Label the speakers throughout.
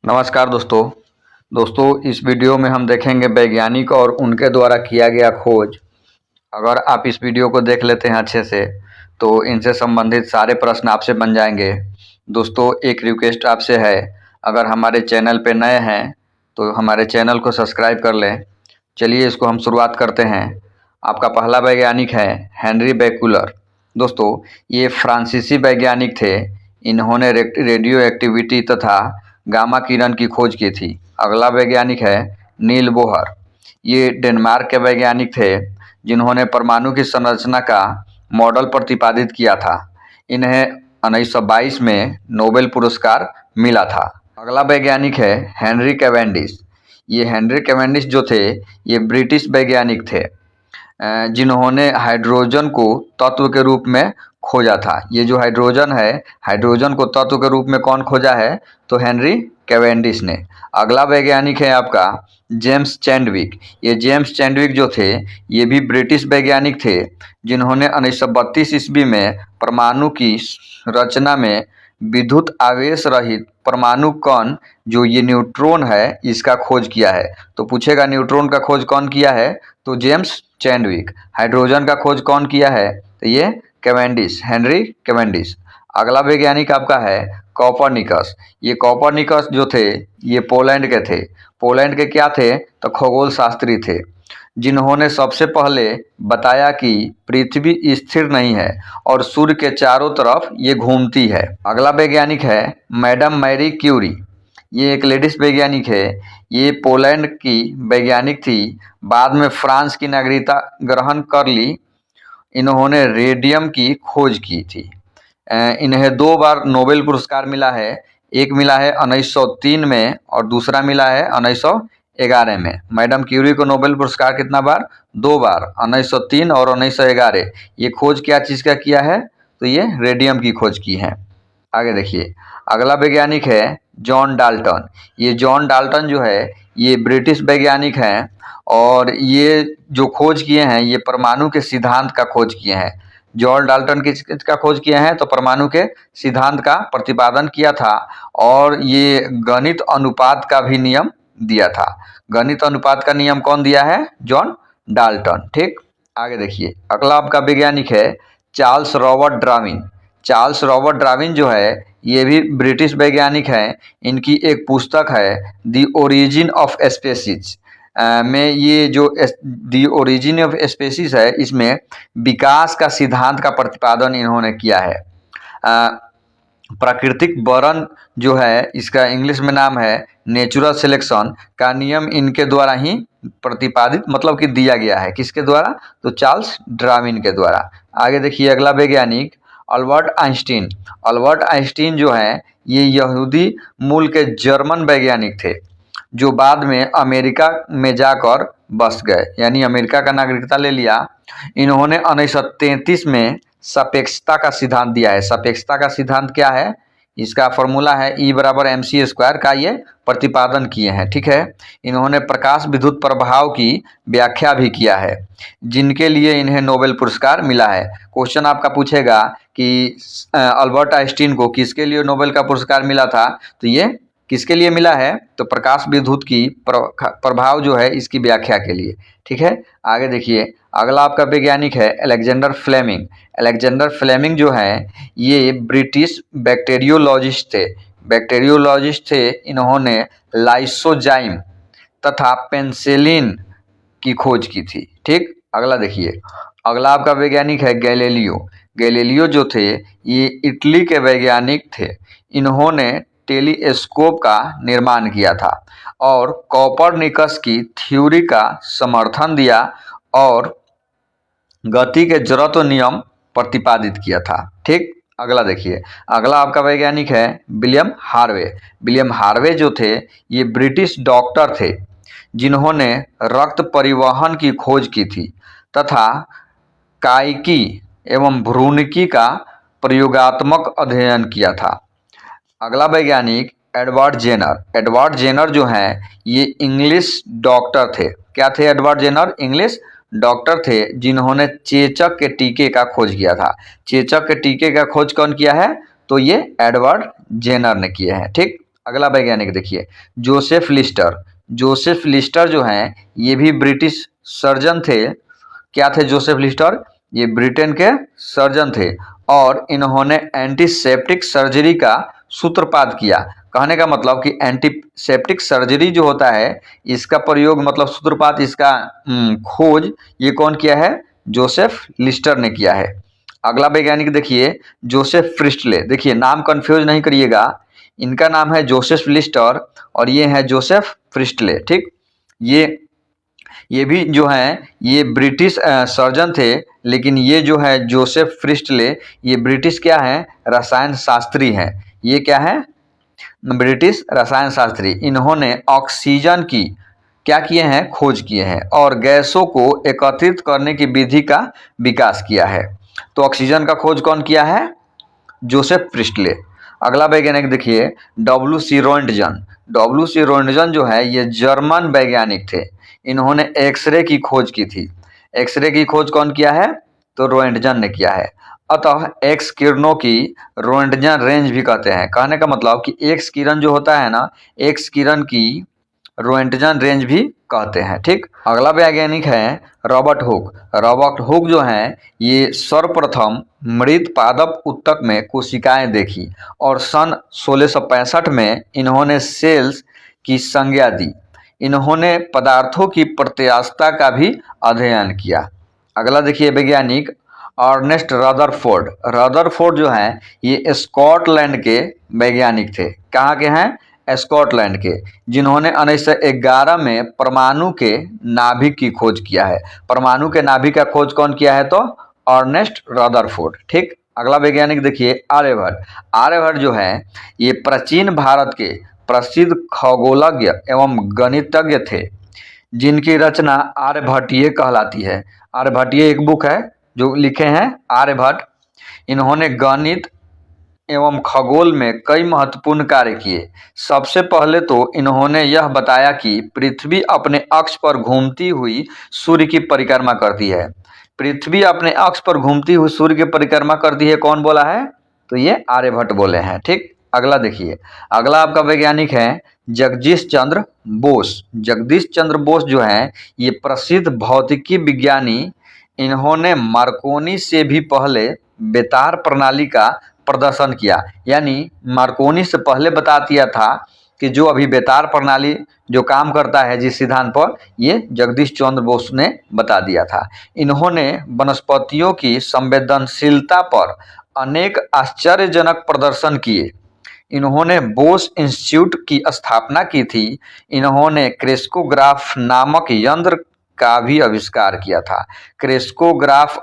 Speaker 1: नमस्कार दोस्तों इस वीडियो में हम देखेंगे वैज्ञानिक और उनके द्वारा किया गया खोज। अगर आप इस वीडियो को देख लेते हैं अच्छे से तो इनसे संबंधित सारे प्रश्न आपसे बन जाएंगे। दोस्तों एक रिक्वेस्ट आपसे है, अगर हमारे चैनल पे नए हैं तो हमारे चैनल को सब्सक्राइब कर लें। चलिए इसको हम शुरुआत करते हैं। आपका पहला वैज्ञानिक है हेनरी बेकुलर। दोस्तों ये फ्रांसीसी वैज्ञानिक थे। इन्होंने रेडियो एक्टिविटी तथा गामा किरण की खोज की थी। अगला वैज्ञानिक है नील बोहर। ये डेनमार्क के वैज्ञानिक थे जिन्होंने परमाणु की संरचना का मॉडल प्रतिपादित किया था। इन्हें 1922 में नोबेल पुरस्कार मिला था। अगला वैज्ञानिक है हेनरी कैवेंडिश। ये हेनरी कैवेंडिश जो थे ये ब्रिटिश वैज्ञानिक थे जिन्होंने हाइड्रोजन को तत्व के रूप में खोजा था। ये जो हाइड्रोजन है, हाइड्रोजन को तत्व के रूप में कौन खोजा है? तो हेनरी कैवेंडिश ने। अगला वैज्ञानिक है आपका जेम्स चैडविक। ये जेम्स चैडविक जो थे ये भी ब्रिटिश वैज्ञानिक थे जिन्होंने 1932 ईस्वी में परमाणु की रचना में विद्युत आवेश रहित परमाणु कण जो ये न्यूट्रॉन है इसका खोज किया है। तो पूछेगा न्यूट्रॉन का खोज कौन किया है? तो जेम्स चैडविक। हाइड्रोजन का खोज कौन किया है? तो ये कैवेंडिश, हेनरी कैवेंडिश। अगला वैज्ञानिक आपका है कोपरनिकस। ये कोपरनिकस जो थे ये पोलैंड के थे। पोलैंड के क्या थे? तो खगोल शास्त्री थे जिन्होंने सबसे पहले बताया कि पृथ्वी स्थिर नहीं है और सूर्य के चारों तरफ ये घूमती है। अगला वैज्ञानिक है मैडम मैरी क्यूरी। ये एक लेडीज वैज्ञानिक है। ये पोलैंड की वैज्ञानिक थी, बाद में फ्रांस की नागरिकता ग्रहण कर ली। इन्होंने रेडियम की खोज की थी। इन्हें 2 बार नोबेल पुरस्कार मिला है। एक मिला है 1903 में और दूसरा मिला है 1911 में। मैडम क्यूरी को नोबेल पुरस्कार कितना बार? 2 बार, 1903 और 1911। ये खोज क्या चीज़ का किया है? तो ये रेडियम की खोज की है। आगे देखिए, अगला वैज्ञानिक है जॉन डाल्टन। ये जॉन डाल्टन जो है ये ब्रिटिश वैज्ञानिक हैं और ये जो खोज किए हैं ये परमाणु के सिद्धांत का खोज किए हैं। जॉन डाल्टन किसका खोज किए हैं? तो परमाणु के सिद्धांत का प्रतिपादन किया था और ये गणित अनुपात का भी नियम दिया था। गणित अनुपात का नियम कौन दिया है? John Dalton. ठीक, आगे देखिए, अगला आपका वैज्ञानिक है Charles Robert Darwin. Charles Robert Darwin जो है ये भी ब्रिटिश वैज्ञानिक हैं। इनकी एक पुस्तक है द ओरिजिन ऑफ स्पेसीज में ये जो द ओरिजिन ऑफ स्पेसीज है इसमें विकास का सिद्धांत का प्रतिपादन इन्होंने किया है। प्राकृतिक वर्णन जो है इसका इंग्लिश में नाम है नेचुरल सिलेक्शन का नियम इनके द्वारा ही प्रतिपादित मतलब कि दिया गया है। किसके द्वारा? तो चार्ल्स डार्विन के द्वारा। आगे देखिए, अगला वैज्ञानिक अल्बर्ट आइंस्टीन। अल्बर्ट आइंस्टीन जो है ये यहूदी मूल के जर्मन वैज्ञानिक थे जो बाद में अमेरिका में जाकर बस गए, यानी अमेरिका का नागरिकता ले लिया। इन्होंने 1933 में सापेक्षता का सिद्धांत दिया है। सापेक्षता का सिद्धांत क्या है? इसका फॉर्मूला है E बराबर mc² का ये प्रतिपादन किए हैं। ठीक है, इन्होंने प्रकाश विद्युत प्रभाव की व्याख्या भी किया है जिनके लिए इन्हें नोबेल पुरस्कार मिला है। क्वेश्चन आपका पूछेगा कि अल्बर्ट आइंस्टीन को किसके लिए नोबेल का पुरस्कार मिला था? तो ये किसके लिए मिला है? तो प्रकाश विद्युत की प्रभाव जो है इसकी व्याख्या के लिए। ठीक है, आगे देखिए, अगला आपका वैज्ञानिक है अलेक्जेंडर फ्लेमिंग। अलेक्जेंडर फ्लेमिंग जो है ये ब्रिटिश बैक्टीरियोलॉजिस्ट थे। बैक्टीरियोलॉजिस्ट थे, इन्होंने लाइसोजाइम तथा पेनिसिलिन की खोज की थी। ठीक, अगला देखिए, अगला आपका वैज्ञानिक है गैलीलियो। गैलीलियो जो थे ये इटली के वैज्ञानिक थे। इन्होंने टेलीस्कोप का निर्माण किया था और कोपरनिकस की थ्योरी का समर्थन दिया और गति के जड़त्व नियम प्रतिपादित किया था। ठीक, अगला देखिए, अगला आपका वैज्ञानिक है विलियम हार्वे। विलियम हार्वे जो थे ये ब्रिटिश डॉक्टर थे जिन्होंने रक्त परिवहन की खोज की थी तथा कायिकी एवं भ्रूणिकी का प्रयोगात्मक अध्ययन किया था। अगला वैज्ञानिक एडवर्ड जेनर। एडवर्ड जेनर जो हैं ये इंग्लिश डॉक्टर थे। क्या थे एडवर्ड जेनर? इंग्लिश डॉक्टर थे जिन्होंने चेचक के टीके का खोज किया था। चेचक के टीके का खोज कौन किया है? तो ये एडवर्ड जेनर ने किए हैं। ठीक, अगला वैज्ञानिक देखिए, जोसेफ लिस्टर। जोसेफ लिस्टर जो हैं ये भी ब्रिटिश सर्जन थे। क्या थे जोसेफ लिस्टर? ये ब्रिटेन के सर्जन थे और इन्होंने एंटीसेप्टिक सर्जरी का सूत्रपात किया। कहने का मतलब कि एंटीसेप्टिक सर्जरी जो होता है इसका प्रयोग मतलब सूत्रपात, इसका खोज ये कौन किया है? जोसेफ लिस्टर ने किया है। अगला वैज्ञानिक देखिए, जोसेफ प्रिस्टले। देखिए नाम कंफ्यूज नहीं करिएगा, इनका नाम है जोसेफ लिस्टर और ये है जोसेफ प्रिस्टले। ठीक, ये भी जो हैं ये ब्रिटिश सर्जन थे, लेकिन ये जो है जोसेफ प्रिस्टले ये ब्रिटिश क्या हैं? रसायन शास्त्री हैं। ये क्या है? ब्रिटिश रसायन शास्त्री। इन्होंने ऑक्सीजन की क्या किए हैं? खोज किए हैं और गैसों को एकत्रित करने की विधि का विकास किया है। तो ऑक्सीजन का खोज कौन किया है? Joseph Presley. अगला वैज्ञानिक देखिए, WC रोएंटजन। WC रोएंटजन जो है ये जर्मन वैज्ञानिक थे। इन्होंने एक्सरे की खोज की थी। एक्सरे की खोज कौन किया है? तो रोएंटजन ने किया है। अतः एक्स किरणों की रोएंटजन रेंज भी कहते हैं। कहने का मतलब कि एक्स किरण जो होता है ना, एक्स किरण की रोएंटजन रेंज भी कहते हैं। ठीक, अगला वैज्ञानिक है रॉबर्ट हुक। रॉबर्ट हुक जो हैं ये सर्वप्रथम मृत पादप ऊतक में कोशिकाएं देखी और सन 1665 में इन्होंने सेल्स की संज्ञा दी। इन्होंने पदार्थों की प्रत्यास्थता का भी अध्ययन किया। अगला देखिए वैज्ञानिक अर्नेस्ट रदरफोर्ड। रदरफोर्ड जो हैं ये स्कॉटलैंड के वैज्ञानिक थे। कहाँ के हैं? स्कॉटलैंड के, जिन्होंने 1911 में परमाणु के नाभिक की खोज किया है। परमाणु के नाभिक का खोज कौन किया है? तो अर्नेस्ट रदरफोर्ड। ठीक, अगला वैज्ञानिक देखिए आर्यभट्ट। आर्यभट्ट जो है ये प्राचीन भारत के प्रसिद्ध खगोलज्ञ एवं गणितज्ञ थे, जिनकी रचना आर्यभट्टीय कहलाती है। आर्यभट्टीय एक बुक है जो लिखे हैं आर्यभट्ट। इन्होंने गणित एवं खगोल में कई महत्वपूर्ण कार्य किए। सबसे पहले तो इन्होंने यह बताया कि पृथ्वी अपने अक्ष पर घूमती हुई सूर्य की परिक्रमा करती है। पृथ्वी अपने अक्ष पर घूमती हुई सूर्य की परिक्रमा करती है, कौन बोला है? तो ये आर्यभट्ट बोले हैं। ठीक, अगला देखिए, अगला आपका वैज्ञानिक है जगदीश चंद्र बोस। जगदीश चंद्र बोस जो हैं ये प्रसिद्ध भौतिकी विज्ञानी। इन्होंने मार्कोनी से भी पहले बेतार प्रणाली का प्रदर्शन किया। यानी मार्कोनी से पहले बता दिया था कि जो अभी बेतार प्रणाली जो काम करता है जिस सिद्धांत पर, ये जगदीश चंद्र बोस ने बता दिया था। इन्होंने वनस्पतियों की संवेदनशीलता पर अनेक आश्चर्यजनक प्रदर्शन किए। इन्होंने बोस इंस्टीट्यूट की स्थापना की थी। इन्होंने क्रेस्कोग्राफ नामक यंत्र का भी आविष्कार किया था। क्रेस्कोग्राफ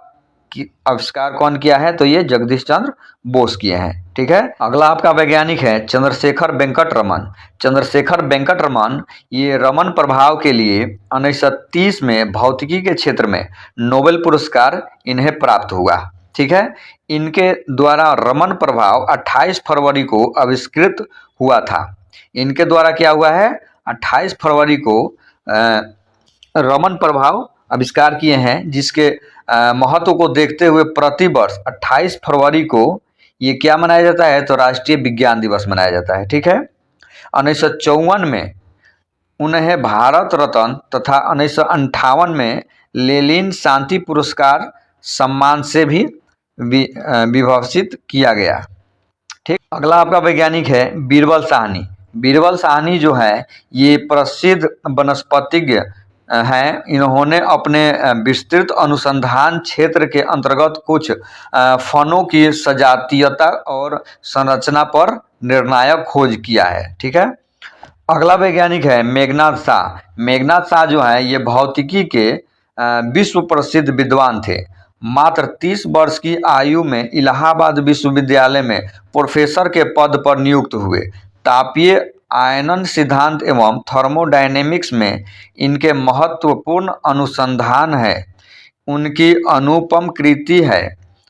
Speaker 1: की आविष्कार कौन किया है? तो ये जगदीश चंद्र बोस किए हैं। ठीक है, अगला आपका वैज्ञानिक है चंद्रशेखर वेंकट रमन। चंद्रशेखर वेंकट रमन ये रमन प्रभाव के लिए 1930 में भौतिकी के क्षेत्र में नोबेल पुरस्कार इन्हें प्राप्त हुआ। ठीक है, इनके द्वारा रमन प्रभाव 28 फरवरी को आविष्कृत हुआ था। इनके द्वारा क्या हुआ है? 28 फरवरी को रमन प्रभाव आविष्कार किए हैं, जिसके महत्व को देखते हुए प्रतिवर्ष 28 फरवरी को ये क्या मनाया जाता है? तो राष्ट्रीय विज्ञान दिवस मनाया जाता है। ठीक है, 1954 में उन्हें भारत रत्न तथा 1958 में लेनिन शांति पुरस्कार सम्मान से भी विभूषित किया गया। ठीक, अगला आपका वैज्ञानिक है बीरबल साहनी। बीरबल साहनी जो है ये प्रसिद्ध वनस्पतिज्ञ हैं। इन्होंने अपने विस्तृत अनुसंधान क्षेत्र के अंतर्गत कुछ फलों की सजातीयता और संरचना पर निर्णायक खोज किया है। ठीक है, अगला वैज्ञानिक है मेघनाथ शाह। मेघनाथ शाह जो है ये भौतिकी के विश्व प्रसिद्ध विद्वान थे। मात्र 30 वर्ष की आयु में इलाहाबाद विश्वविद्यालय में प्रोफेसर के पद पर नियुक्त हुए। तापीय आयनन सिद्धांत एवं थर्मोडायनेमिक्स में इनके महत्वपूर्ण अनुसंधान है। उनकी अनुपम कृति है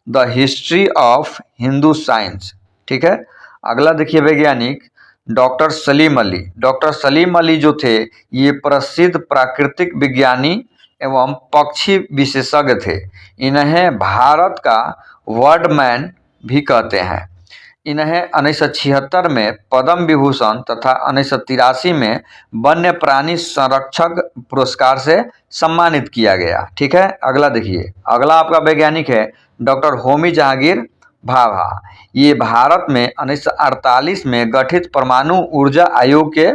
Speaker 1: the history of Hindu science. ठीक है, अगला देखिए वैज्ञानिक डॉक्टर सलीम अली। डॉक्टर सलीम अली जो थे ये प्रसिद्ध प्राकृतिक विज्ञानी एवं पक्षी विशेषज्ञ थे। इन्हें भारत का बर्डमैन भी कहते हैं। इन्हें 1976 में पद्म विभूषण तथा 1983 में वन्य प्राणी संरक्षक पुरस्कार से सम्मानित किया गया। ठीक है, अगला देखिए, अगला आपका वैज्ञानिक है डॉक्टर होमी जहांगीर भाभा। ये भारत में 1948 में गठित परमाणु ऊर्जा आयोग के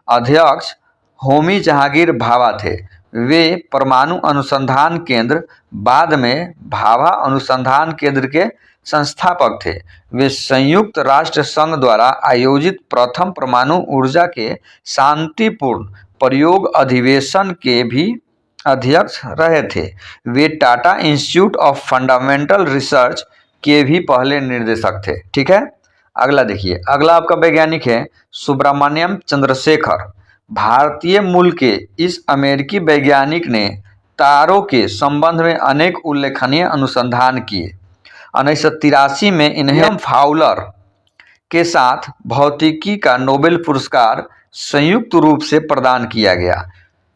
Speaker 1: अध्यक्ष होमी जहांगीर भाभा थे। वे परमाणु अनुसंधान केंद्र, बाद में भाभा अनुसंधान केंद्र के संस्थापक थे। वे संयुक्त राष्ट्र संघ द्वारा आयोजित प्रथम परमाणु ऊर्जा के शांतिपूर्ण प्रयोग अधिवेशन के भी अध्यक्ष रहे थे। वे Tata institute of fundamental research के भी पहले निर्देशक थे। ठीक है, अगला देखिए, अगला आपका वैज्ञानिक है सुब्रमण्यम चंद्रशेखर। भारतीय मूल के इस अमेरिकी वैज्ञानिक ने तारों के संबंध में अनेक उल्लेखनीय अनुसंधान किए। 1983 में इन्हें फाउलर के साथ भौतिकी का नोबेल पुरस्कार संयुक्त रूप से प्रदान किया गया।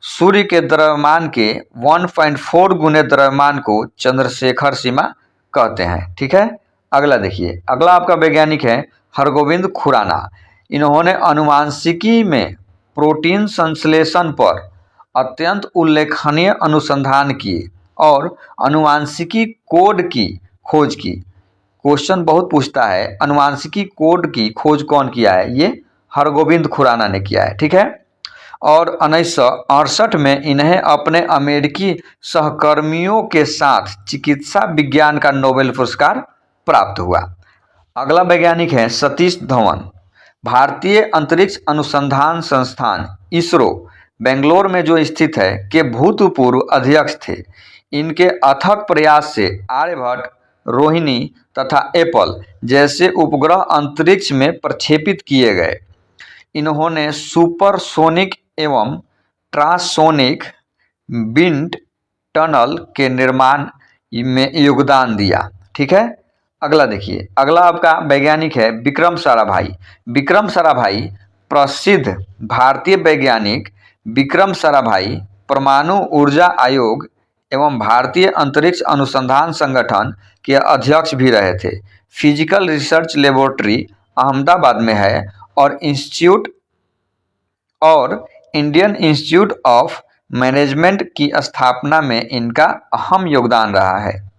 Speaker 1: सूर्य के द्रव्यमान के 1.4 गुने द्रव्यमान को चंद्रशेखर सीमा कहते हैं। ठीक है, अगला देखिए, अगला आपका वैज्ञानिक है हरगोविंद खुराना। इन्होंने अनुवांशिकी में प्रोटीन संश्लेषण पर अत्यंत उल्लेखनीय अनुसंधान किए और अनुवांशिकी कोड की खोज की। क्वेश्चन बहुत पूछता है, अनुवांशिकी कोड की खोज कौन किया है? ये हरगोविंद खुराना ने किया है। ठीक है, और 1968 में इन्हें अपने अमेरिकी सहकर्मियों के साथ चिकित्सा विज्ञान का नोबेल पुरस्कार प्राप्त हुआ। अगला वैज्ञानिक है सतीश धवन। भारतीय अंतरिक्ष अनुसंधान संस्थान इसरो बेंगलोर में जो स्थित है के भूतपूर्व अध्यक्ष थे। इनके अथक प्रयास से आर्यभट्ट, रोहिणी तथा एप्पल जैसे उपग्रह अंतरिक्ष में प्रक्षेपित किए गए। इन्होंने सुपरसोनिक एवं ट्रांससोनिक विंड टनल के निर्माण में योगदान दिया। ठीक है, अगला देखिए, अगला आपका वैज्ञानिक है विक्रम साराभाई। विक्रम साराभाई प्रसिद्ध भारतीय वैज्ञानिक विक्रम साराभाई परमाणु ऊर्जा आयोग एवं भारतीय अंतरिक्ष अनुसंधान संगठन के अध्यक्ष भी रहे थे। फिजिकल रिसर्च लेबोरेटरी अहमदाबाद में है और इंडियन इंस्टीट्यूट ऑफ मैनेजमेंट की स्थापना में इनका अहम योगदान रहा है।